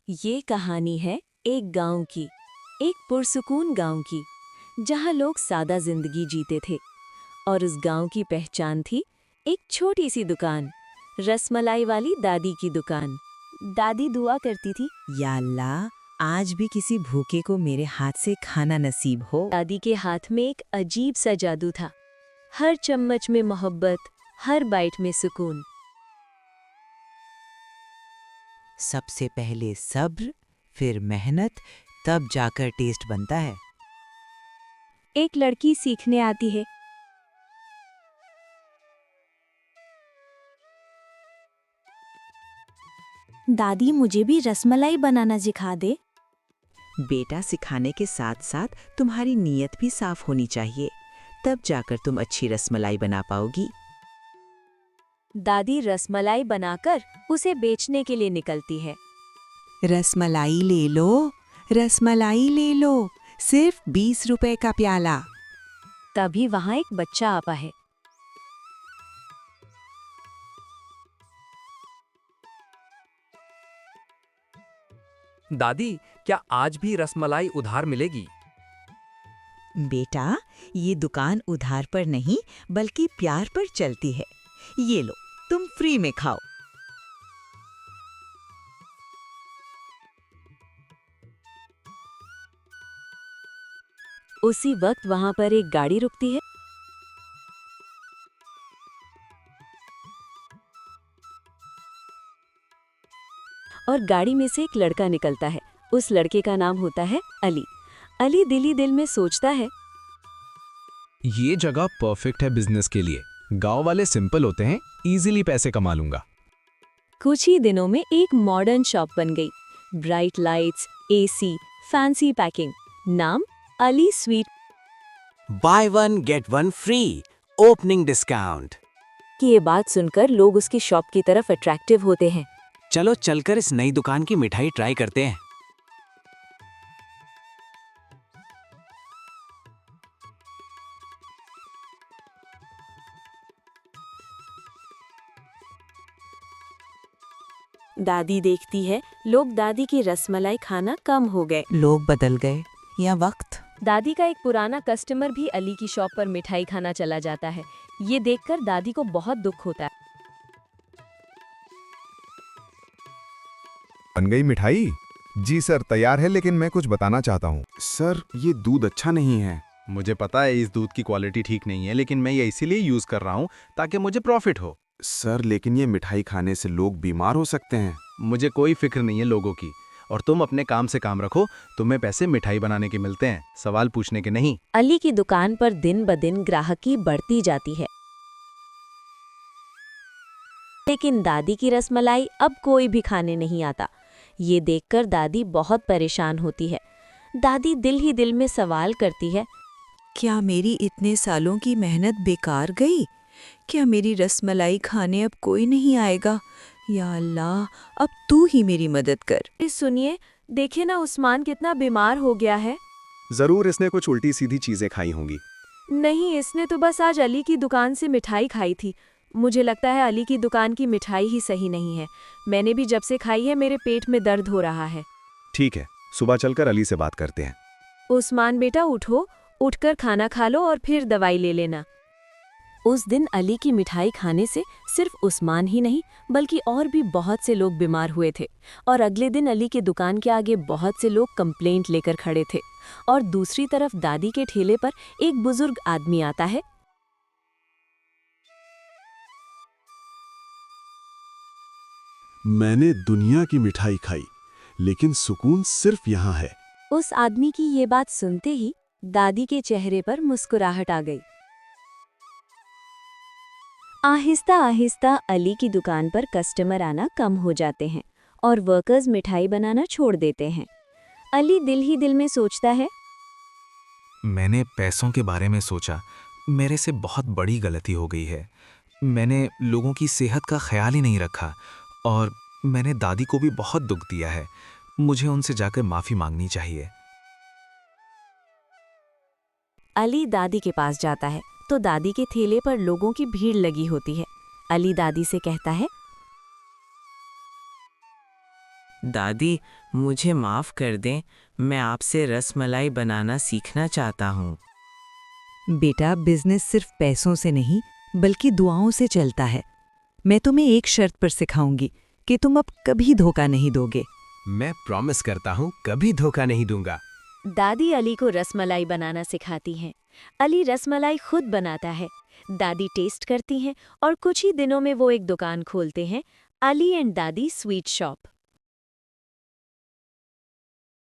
ये कहानी है एक गांव की, एक पुरसुकून गांव की, जहां लोग सादा जिंदगी जीते थे। और उस गांव की पहचान थी एक छोटी सी दुकान, रसमलाई वाली दादी की दुकान। दादी दुआ करती थी, या अल्लाह, आज भी किसी भूखे को मेरे हाथ से खाना नसीब हो। दादी के हाथ में एक अजीब सा जादू था। हर चम्मच में मोहब्बत, हर बाइट में सुकून। सबसे पहले सब्र, फिर मेहनत, तब जाकर टेस्ट बनता है। एक लड़की सीखने आती है। दादी, मुझे भी रसमलाई बनाना सिखा दे। बेटा, सिखाने के साथ साथ तुम्हारी नीयत भी साफ होनी चाहिए, तब जाकर तुम अच्छी रसमलाई बना पाओगी। दादी रसमलाई बनाकर उसे बेचने के लिए निकलती है। रसमलाई ले लो, रसमलाई ले लो, सिर्फ 20 रुपए का प्याला। तभी वहां एक बच्चा आता है। दादी, क्या आज भी रसमलाई उधार मिलेगी? बेटा, ये दुकान उधार पर नहीं बल्कि प्यार पर चलती है। ये लो, तुम फ्री में खाओ। उसी वक्त वहां पर एक गाड़ी रुकती है। और गाड़ी में से एक लड़का निकलता है। उस लड़के का नाम होता है अली। अली दिल ही दिल में सोचता है, ये जगह परफेक्ट है बिजनेस के लिए। गांव वाले सिंपल होते हैं, इजीली पैसे कमा लूंगा। कुछ ही दिनों में एक मॉडर्न शॉप बन गई। Bright lights, AC, fancy packing. नाम Ali sweet. Buy one get one free opening discount। की ये बात सुनकर लोग उसकी शॉप की तरफ अट्रैक्टिव होते हैं। चलो चलकर इस नई दुकान की मिठाई ट्राई करते हैं। दादी देखती है, लोग दादी की रसमलाई खाना कम हो गए। लोग बदल गए या वक्त? दादी का एक पुराना कस्टमर भी अली की शॉप पर मिठाई खाना चला जाता है। ये देखकर दादी को बहुत दुख होता है। बन गई मिठाई? जी सर, तैयार है, लेकिन मैं कुछ बताना चाहता हूँ। सर, ये दूध अच्छा नहीं है। मुझे पता है इस दूध की क्वालिटी ठीक नहीं है, लेकिन मैं ये इसीलिए यूज कर रहा हूँ ताकि मुझे प्रॉफिट हो। सर, लेकिन ये मिठाई खाने से लोग बीमार हो सकते हैं। मुझे कोई फिक्र नहीं है लोगों की, और तुम अपने काम से काम रखो। तुम्हें पैसे मिठाई बनाने के मिलते हैं, सवाल पूछने के नहीं। अली की दुकान पर दिन ब दिन ग्राहकी बढ़ती जाती है, लेकिन दादी की रसमलाई अब कोई भी खाने नहीं आता। ये देखकर दादी बहुत परेशान होती है। दादी दिल ही दिल में सवाल करती है, क्या मेरी इतने सालों की मेहनत बेकार गई? क्या मेरी रसमलाई खाने अब कोई नहीं आएगा? या अल्लाह, अब तू ही मेरी मदद कर। सुनिए, देखिए ना, उस्मान कितना बीमार हो गया है। जरूर इसने कुछ उल्टी सीधी चीजें खाई होंगी। नहीं, इसने तो बस आज अली की दुकान से मिठाई खाई थी। मुझे लगता है अली की दुकान की मिठाई ही सही नहीं है। मैंने भी जब से खाई है मेरे पेट में दर्द हो रहा है। ठीक है, सुबह चलकर अली से बात करते हैं। उस्मान बेटा, उठो, उठकर खाना खा लो और फिर दवाई ले लेना। उस दिन अली की मिठाई खाने से सिर्फ उस्मान ही नहीं बल्कि और भी बहुत से लोग बीमार हुए थे। और अगले दिन अली के दुकान के आगे बहुत से लोग कंप्लेंट लेकर खड़े थे। और दूसरी तरफ दादी के ठेले पर एक बुजुर्ग आदमी आता है। मैंने दुनिया की मिठाई खाई, लेकिन सुकून सिर्फ यहाँ है। उस आदमी की ये बात सुनते ही दादी के चेहरे पर मुस्कुराहट आ गई। आहिस्ता आहिस्ता अली की दुकान पर कस्टमर आना कम हो जाते हैं और वर्कर्स मिठाई बनाना छोड़ देते हैं। अली दिल ही दिल में सोचता है, मैंने पैसों के बारे में सोचा, मेरे से बहुत बड़ी गलती हो गई है। मैंने लोगों की सेहत का ख्याल ही नहीं रखा और मैंने दादी को भी बहुत दुख दिया है। मुझे उनसे जाकर माफी मांगनी चाहिए। अली दादी के पास जाता है तो दादी के ठेले पर लोगों की भीड़ लगी होती है। अली दादी से कहता है, दादी, मुझे माफ़ कर दें, मैं आपसे रसमलाई बनाना सीखना चाहता हूँ। बेटा, बिजनेस सिर्फ पैसों से नहीं बल्कि दुआओं से चलता है। मैं तुम्हें एक शर्त पर सिखाऊंगी कि तुम अब कभी धोखा नहीं दोगे। मैं प्रॉमिस करता हूँ कभी धोखा नहीं दूंगा। दादी अली को रसमलाई बनाना सिखाती हैं। अली रसमलाई खुद बनाता है। दादी टेस्ट करती हैं और कुछ ही दिनों में वो एक दुकान खोलते हैं, अली एंड दादी स्वीट शॉप।